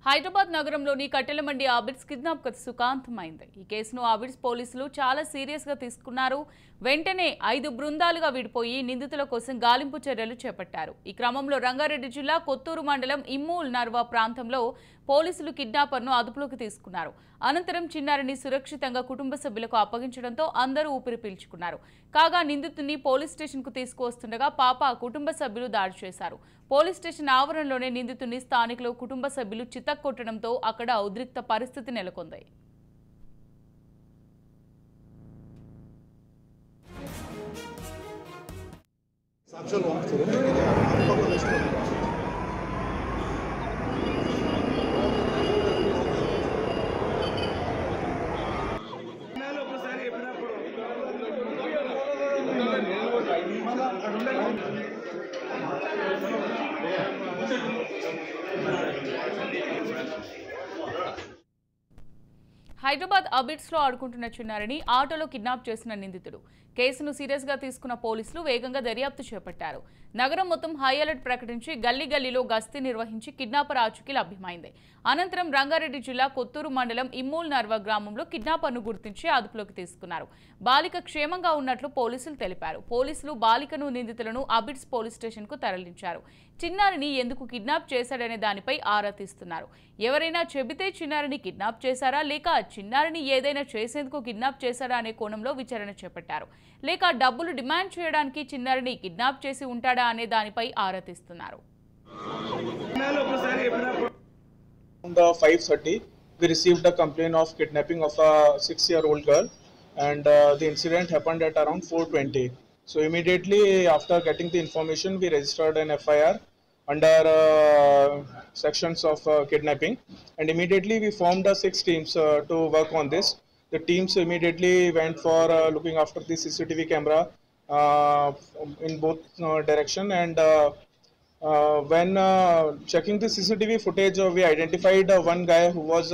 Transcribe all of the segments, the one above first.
హైదరాబాద్ నగరంలోని కట్టెలమండి ఆబిడ్స్ కిడ్నాప్ కథ సుఖాంతమైంది. ఈ కేసును ఆబిడ్స్ పోలీసులు చాలా సీరియస్ గా తీసుకున్నారు. వెంటనే 5 బృందాలుగా విడిపోయి నిందితుల కోసం గాలింపు చర్యలు చేపట్టారు. ఈ క్రమంలో రంగారెడ్డి జిల్లా కొత్తూరు మండలం ఇమ్మూల్ నర్వా ప్రాంతంలో పోలీసులు కిడ్నాపర్ను అదుపులోకి తీసుకున్నారు. అనంతరం చిన్నారిని సురక్షితంగా కుటుంబ సభ్యులకు అప్పగించడంతో అందరూ ఊపిరి పీల్చుకున్నారు. కాగా నిందితుడిని పోలీస్ స్టేషన్ కు తీసుకువస్తుండగా పాప కుటుంబ సభ్యులు దాడి చేశారు. పోలీస్ స్టేషన్ ఆవరణలోనే నిందితుడిని స్థానికులు కుటుంబ సభ్యులు చితక్కొట్టడంతో అక్కడ ఉద్రిక్త పరిస్థితి నెలకొంది. హైదరాబాద్ అబిడ్స్ లో ఆడుకుంటున్న చిన్నారిని ఆటోలో కిడ్నాప్ చేసిన నిందితుడు. కేసును సీరియస్ గా తీసుకున్న పోలీసులు వేగంగా దర్యాప్తు చేపట్టారు. నగరం మొత్తం హై అలర్ట్ ప్రకటించి గల్లీ గల్లీలో గస్తీ నిర్వహించి కిడ్నాపర్ ఆచూకీ లభ్యమైంది. అనంతరం రంగారెడ్డి జిల్లా కొత్తూరు మండలం ఇమ్మూల్ నర్వా గ్రామంలో కిడ్నాపర్ను గుర్తించి అదుపులోకి తీసుకున్నారు. బాలిక క్షేమంగా ఉన్నట్లు పోలీసులు తెలిపారు. పోలీసులు బాలికను నిందితులను అబిడ్స్ పోలీస్ స్టేషన్ కు తరలించారు. చిన్నారిని ఎందుకు కిడ్నాప్ చేశాడనే దానిపై ఆరా తీస్తున్నారు. ఎవరైనా చెబితే చిన్నారిని కిడ్నాప్ చేశారా లేక చిన్నారిని ఏదైనా చేసేందుకు కిడ్నాప్ చేశారా అనే కోణంలో విచారణ చేపట్టారు. లేక డబ్బులు డిమాండ్ చేయడానికి చిన్నారిని కిడ్నాప్ చేసి ఉంటాడా అనే దానిపై ఆరా తీస్తున్నారు. 5:30 we received a complaint of kidnapping of a 6-year-old girl, and the incident happened at around 4:20. So immediately after getting the information, we registered an FIR under sections of kidnapping, and immediately we formed 6 teams to work on this. The teams immediately went for looking after the CCTV camera in both direction, and when checking the CCTV footage, we identified one guy who was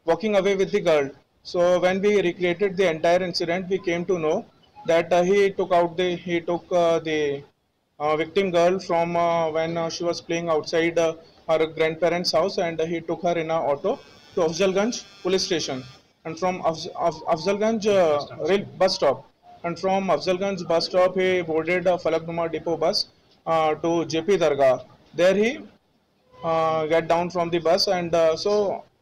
walking away with the girl. So when we recreated the entire incident, we came to know that he took the victim girl from when she was playing outside her grandparents' house, and he took her in an auto to Afzalganj police station, and from Afzalganj rail bus stop, and from Afzalganj bus stop he boarded a Falaknuma depot bus to JP Dargah. There he get down from the bus, and so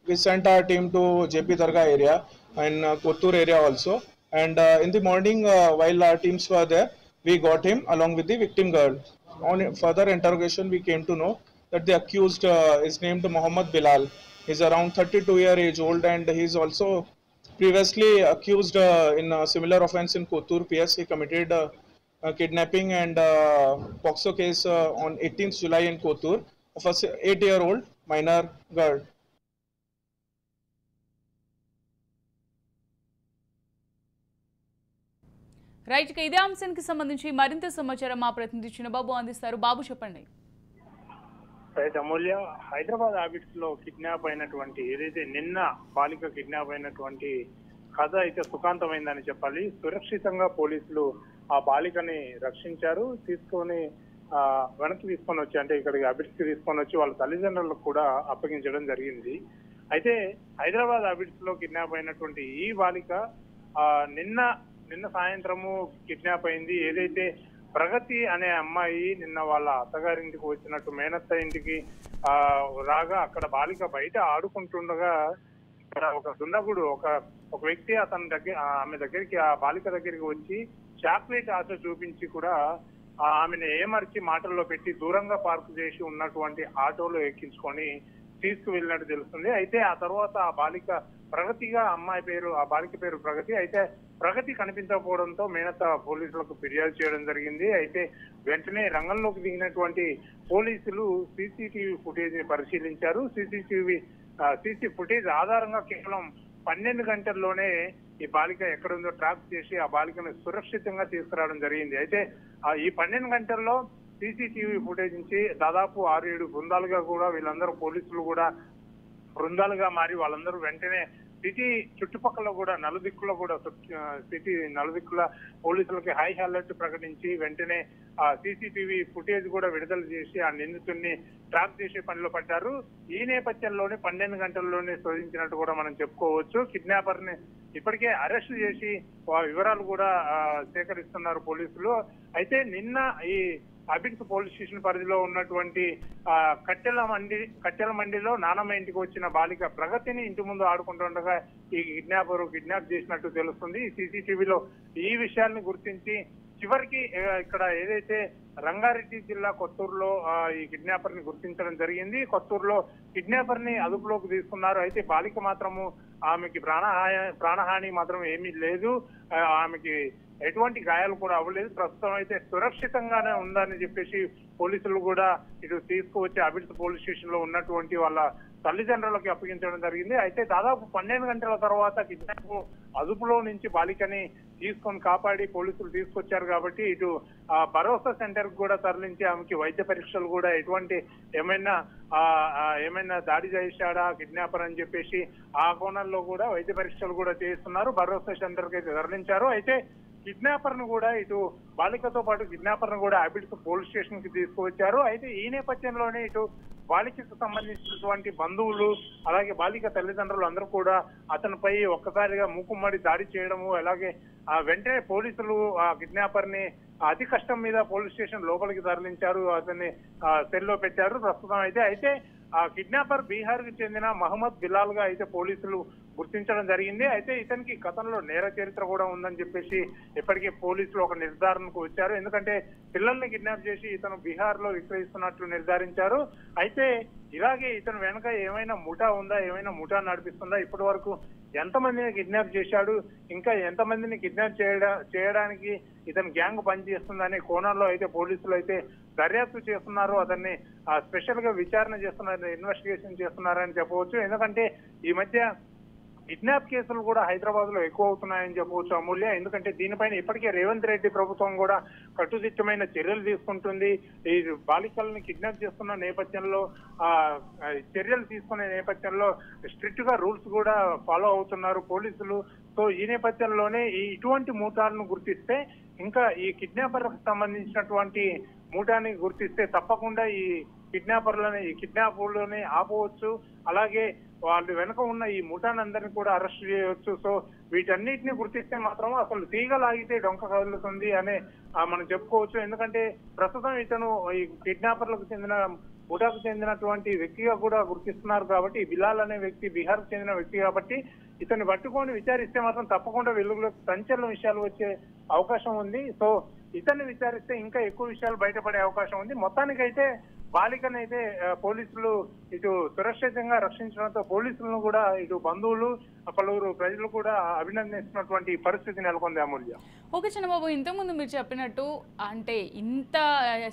we sent our team to JP Dargah area and Kottur area also, and in the morning while our teams were there, we got him along with the victim girl. On further interrogation, we came to know that the accused is named Muhammad Bilal. He's around 32 year age old, and he's also previously accused in a similar offense in Kottur PS. He committed kidnapping and POXO case on 18th July in Kottur of a 8-year-old minor girl. Right, ఇదే అంశానికి సంబంధించి మరింత సమాచారం మా ప్రతినిధి చిన్నబాబు అందిస్తారు. బాబు చెప్పండి. Right అమూల్య, హైదరాబాద్ ఆబిడ్స్ లో కిడ్నాప్ అయినటువంటి ఏదైతే నిన్న బాలిక కిడ్నాప్ అయినటువంటి కథ అయితే సుఖాంతమైందని చెప్పాలి. సురక్షితంగా పోలీసులు ఆ బాలికని రక్షించారు. తీసుకొని వెనక్కి తీసుకొని వచ్చి, అంటే ఇక్కడికి ఆబిడ్స్ కి తీసుకొని వచ్చి వాళ్ళ తల్లిదండ్రులకు కూడా అప్పగించడం జరిగింది. అయితే హైదరాబాద్ ఆబిడ్స్ లో కిడ్నాప్ అయినటువంటి ఈ బాలిక నిన్న సాయంత్రము కిడ్నాప్ అయింది. ఏదైతే ప్రగతి అనే అమ్మాయి నిన్న వాళ్ళ అత్తగారింటికి వచ్చినట్టు మేనత్త ఇంటికి రాగా అక్కడ బాలిక బయట ఆడుకుంటుండగా ఇక్కడ ఒక దుండగుడు ఒక వ్యక్తి ఆమె దగ్గరికి, ఆ బాలిక దగ్గరికి వచ్చి చాక్లెట్ ఆశ చూపించి కూడా ఆమెను ఏమర్చి మాటల్లో పెట్టి దూరంగా పార్క్ చేసి ఉన్నటువంటి ఆటోలో ఎక్కించుకొని తీసుకువెళ్ళినట్టు తెలుస్తుంది. అయితే ఆ తర్వాత ఆ బాలిక ప్రగతిగా, ఆ బాలిక పేరు ప్రగతి. అయితే ప్రగతి కనిపించకపోవడంతో మేనత్త పోలీసులకు ఫిర్యాదు చేయడం జరిగింది. అయితే వెంటనే రంగంలోకి దిగినటువంటి పోలీసులు సీసీటీవీ ఫుటేజ్ ని పరిశీలించారు. సీసీ ఫుటేజ్ ఆధారంగా కేవలం 12 గంటల్లోనే ఈ బాలిక ఎక్కడుందో ట్రాక్ చేసి ఆ బాలికను సురక్షితంగా తీసుకురావడం జరిగింది. అయితే ఈ 12 గంటల్లో సీసీటీవీ ఫుటేజ్ నుంచి దాదాపు 6-7 బృందాలుగా కూడా వీళ్ళందరూ పోలీసులు కూడా బృందాలుగా మారి వాళ్ళందరూ వెంటనే సిటీ చుట్టుపక్కల కూడా సిటీ నలుదిక్కుల పోలీసులకి హై అలర్ట్ ప్రకటించి వెంటనే సీసీటీవీ ఫుటేజ్ కూడా విడుదల చేసి ఆ నిందితుడిని ట్రాక్ చేసే పనిలో పడ్డారు. ఈ నేపథ్యంలోనే 12 గంటల్లోనే శోధించినట్టు కూడా మనం చెప్పుకోవచ్చు. కిడ్నాపర్ ని ఇప్పటికే అరెస్ట్ చేసి వివరాలు కూడా సేకరిస్తున్నారు పోలీసులు. అయితే నిన్న ఈ అబిడ్స్ పోలీస్ స్టేషన్ పరిధిలో ఉన్నటువంటి కట్టెల మండిలో నానమ్మ ఇంటికి వచ్చిన బాలిక ప్రగతిని ఇంటి ముందు ఆడుకుంటుండగా ఈ కిడ్నాప్ చేసినట్టు తెలుస్తుంది. ఈ సీసీటీవీలో ఈ విషయాన్ని గుర్తించి చివరికి ఇక్కడ ఏదైతే రంగారెడ్డి జిల్లా కొత్తూరులో ఈ కిడ్నాపర్ ని గుర్తించడం జరిగింది. కొత్తూరులో కిడ్నాపర్ ని అదుపులోకి తీసుకున్నారు. అయితే బాలిక మాత్రము ఆమెకి ప్రాణహాని మాత్రం ఏమీ లేదు, ఆమెకి ఎటువంటి గాయాలు కూడా అవ్వలేదు. ప్రస్తుతం అయితే సురక్షితంగానే ఉందని చెప్పేసి పోలీసులు కూడా ఇటు తీసుకువచ్చి అబిడ్స్ పోలీస్ స్టేషన్ లో ఉన్నటువంటి వాళ్ళ తల్లిదండ్రులకి అప్పగించడం జరిగింది. అయితే దాదాపు 12 గంటల తర్వాత కిడ్నాప్ అదుపులో నుంచి బాలికని తీసుకొని కాపాడి పోలీసులు తీసుకొచ్చారు కాబట్టి ఇటు భరోసా సెంటర్ కూడా తరలించి ఆమెకి వైద్య పరీక్షలు కూడా ఎటువంటి ఏమైనా దాడి చేశాడా కిడ్నాపర్ అని చెప్పేసి ఆ కోణంలో కూడా వైద్య పరీక్షలు కూడా చేస్తున్నారు. భరోసా సెంటర్ కి అయితే తరలించారు. అయితే కిడ్నాపర్ ను కూడా ఇటు బాలికతో పాటు కిడ్నాపర్ ను కూడా అబిడ్స్ పోలీస్ స్టేషన్ కి తీసుకువచ్చారు. అయితే ఈ నేపథ్యంలోనే ఇటు బాలికకు సంబంధించినటువంటి బంధువులు అలాగే బాలిక తల్లిదండ్రులు అందరూ కూడా అతనిపై ఒక్కసారిగా మూకుమ్మడి దాడి చేయడము, అలాగే వెంటనే పోలీసులు ఆ కిడ్నాపర్ ని అతి కష్టం మీద పోలీస్ స్టేషన్ లోపలికి తరలించారు, అతన్ని సెల్లో పెట్టారు. ప్రస్తుతం అయితే ఆ కిడ్నాపర్ బీహార్ కి చెందిన మహమ్మద్ బిలాల్ గా అయితే పోలీసులు గుర్తించడం జరిగింది. అయితే ఇతనికి గతంలో నేర చరిత్ర కూడా ఉందని చెప్పేసి ఇప్పటికే పోలీసులు ఒక నిర్ధారణకు వచ్చారు. ఎందుకంటే పిల్లల్ని కిడ్నాప్ చేసి ఇతను బీహార్ లో విక్రయిస్తున్నట్లు నిర్ధారించారు. అయితే ఇలాగే ఇతను వెనక ఏమైనా ముఠా ఉందా, ఏమైనా ముఠా నడిపిస్తుందా, ఇప్పటి వరకు ఎంతమందిని కిడ్నాప్ చేశాడు, ఇంకా ఎంతమందిని కిడ్నాప్ చేయడానికి ఇతను గ్యాంగ్ పనిచేస్తుందనే కోణంలో అయితే పోలీసులు అయితే దర్యాప్తు చేస్తున్నారు. అతన్ని స్పెషల్ గా విచారణ చేస్తున్నారు, ఇన్వెస్టిగేషన్ చేస్తున్నారని చెప్పవచ్చు. ఎందుకంటే ఈ మధ్య కిడ్నాప్ కేసులు కూడా హైదరాబాద్ లో ఎక్కువ అవుతున్నాయని చెప్పవచ్చు అమూల్య. ఎందుకంటే దీనిపైన ఇప్పటికే రేవంత్ రెడ్డి ప్రభుత్వం కూడా కట్టుదిట్టమైన చర్యలు తీసుకుంటుంది. ఈ బాలికల్ని కిడ్నాప్ చేస్తున్న నేపథ్యంలో చర్యలు తీసుకునే నేపథ్యంలో స్ట్రిక్ట్ గా రూల్స్ కూడా ఫాలో అవుతున్నారు పోలీసులు. సో ఈ నేపథ్యంలోనే ఇటువంటి మూటాలను గుర్తిస్తే, ఇంకా ఈ కిడ్నాపర్లకు సంబంధించినటువంటి మూటాని గుర్తిస్తే తప్పకుండా ఈ కిడ్నాపర్లని ఆపవచ్చు. అలాగే వాళ్ళు వెనుక ఉన్న ఈ ముఠానందరినీ కూడా అరెస్ట్ చేయవచ్చు. సో వీటన్నిటిని గుర్తిస్తే మాత్రం అసలు తీగలాగితే డొంక కదులుతుంది అనే మనం చెప్పుకోవచ్చు. ఎందుకంటే ప్రస్తుతం ఇతను ఈ కిడ్నాపర్లకు చెందిన ముఠాకు చెందినటువంటి వ్యక్తిగా కూడా గుర్తిస్తున్నారు కాబట్టి, బిలాల్ అనే వ్యక్తి బీహార్ కు చెందిన వ్యక్తి కాబట్టి ఇతన్ని పట్టుకొని విచారిస్తే మాత్రం తప్పకుండా వెలుగులోకి సంచలన విషయాలు వచ్చే అవకాశం ఉంది. సో ఇతన్ని విచారిస్తే ఇంకా ఎక్కువ విషయాలు బయటపడే అవకాశం ఉంది. మొత్తానికైతే బాలికనైతే పోలీసులు ఇటు సురక్షితంగా రక్షించడంతో పోలీసులను కూడా ఇటు బంధువులు పలువురు ప్రజలు కూడా అభినందిస్తున్నటువంటి పరిస్థితి నెలకొంది అమూల్య. ఓకే చంద్రబాబు, ఇంతకుముందు మీరు చెప్పినట్టు అంటే ఇంత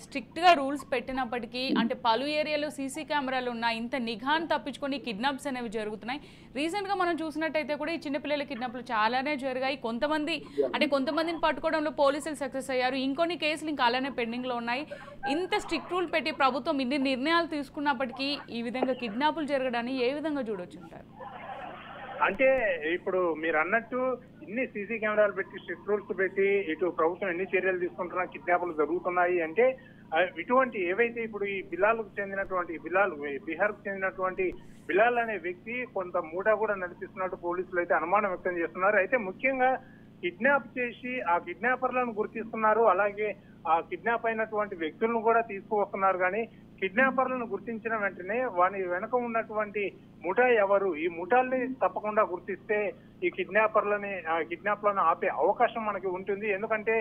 స్ట్రిక్ట్ గా రూల్స్ పెట్టినప్పటికీ అంటే పలు ఏరియాలో సీసీ కెమెరాలు ఉన్నా ఇంత నిఘాను తప్పించుకొని కిడ్నాప్స్ అనేవి జరుగుతున్నాయి. రీసెంట్ గా మనం చూసినట్టయితే కూడా ఈ చిన్నపిల్లల కిడ్నాప్లు చాలానే జరిగాయి. కొంతమందిని పట్టుకోవడంలో పోలీసులు సక్సెస్ అయ్యారు. ఇంకొన్ని కేసులు ఇంకా అలానే పెండింగ్ లో ఉన్నాయి. ఇంత స్ట్రిక్ట్ రూల్ పెట్టి ప్రభుత్వం ఇన్ని నిర్ణయాలు తీసుకున్నప్పటికీ ఈ విధంగా కిడ్నాపులు జరగడాన్ని ఏ విధంగా చూడొచ్చు అంటారు? అంటే ఇప్పుడు మీరు అన్నట్టు ఇన్ని సీసీ కెమెరాలు పెట్టి స్ట్రిక్ట్ రూల్స్ పెట్టి ఇటు ప్రభుత్వం ఎన్ని చర్యలు తీసుకుంటున్నా కిడ్నాపులు జరుగుతున్నాయి అంటే ఇటువంటి ఏవైతే ఇప్పుడు ఈ బీహార్ కు చెందినటువంటి బిలాల్ అనే వ్యక్తి కొంత మూటా కూడా నడిపిస్తున్నట్టు పోలీసులు అయితే అనుమానం వ్యక్తం చేస్తున్నారు. అయితే ముఖ్యంగా కిడ్నాప్ చేసి ఆ కిడ్నాపర్లను గుర్తిస్తున్నారు, అలాగే ఆ కిడ్నాప్ అయినటువంటి వ్యక్తులను కూడా తీసుకువస్తున్నారు. కానీ కిడ్నాపర్లను గుర్తించిన వెంటనే వాని వెనుక ఉన్నటువంటి ముఠా ఎవరు, ఈ ముఠాల్ని తప్పకుండా గుర్తిస్తే ఈ కిడ్నాప్లను ఆపే అవకాశం మనకి ఉంటుంది. ఎందుకంటే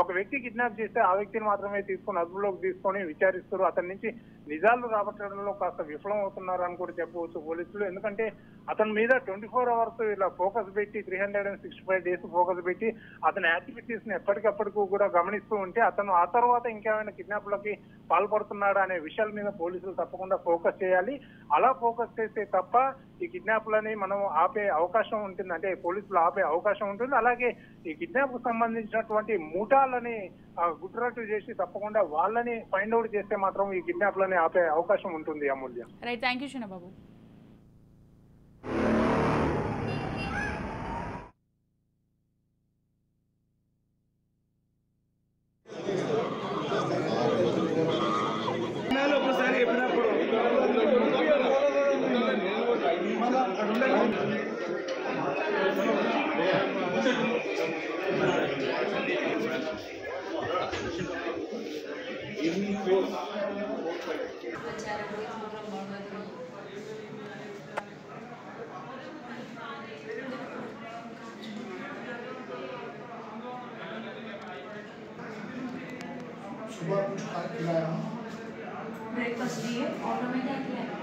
ఒక వ్యక్తి కిడ్నాప్ చేస్తే ఆ వ్యక్తిని మాత్రమే తీసుకుని అదుపులోకి తీసుకొని విచారిస్తారు. అతని నుంచి నిజాలు రాబట్టడంలో కాస్త విఫలం అవుతున్నారు అని కూడా చెప్పవచ్చు పోలీసులు. ఎందుకంటే అతని మీద 24 hours ఇలా ఫోకస్ పెట్టి 365 days ఫోకస్ పెట్టి అతని యాక్టివిటీస్ ని ఎప్పటికప్పుడు కూడా గమనిస్తూ ఉంటే అతను ఆ తర్వాత ఇంకేమైనా కిడ్నాప్లకి పాల్పడుతున్నాడా అనే విషయాల మీద పోలీసులు తప్పకుండా ఫోకస్ చేయాలి. అలా ఫోకస్ చేస్తే తప్ప ఈ కిడ్నాప్లని మనం ఆపే అవకాశం ఉంటుంది, అంటే పోలీసులు ఆపే అవకాశం ఉంటుంది. అలాగే ఈ కిడ్నాప్ కు సంబంధించినటువంటి ముఠాలని గుట్రట్టు చేసి తప్పకుండా వాళ్ళని ఫైండ్ అవుట్ చేస్తే మాత్రం ఈ కిడ్నాప్లని ఆపే అవకాశం ఉంటుంది Amulya. Right, thank you Chandrababu. सुबह कुछ खिलाया ब्रेकफास्ट दिए ऑटो में क्या खिलाया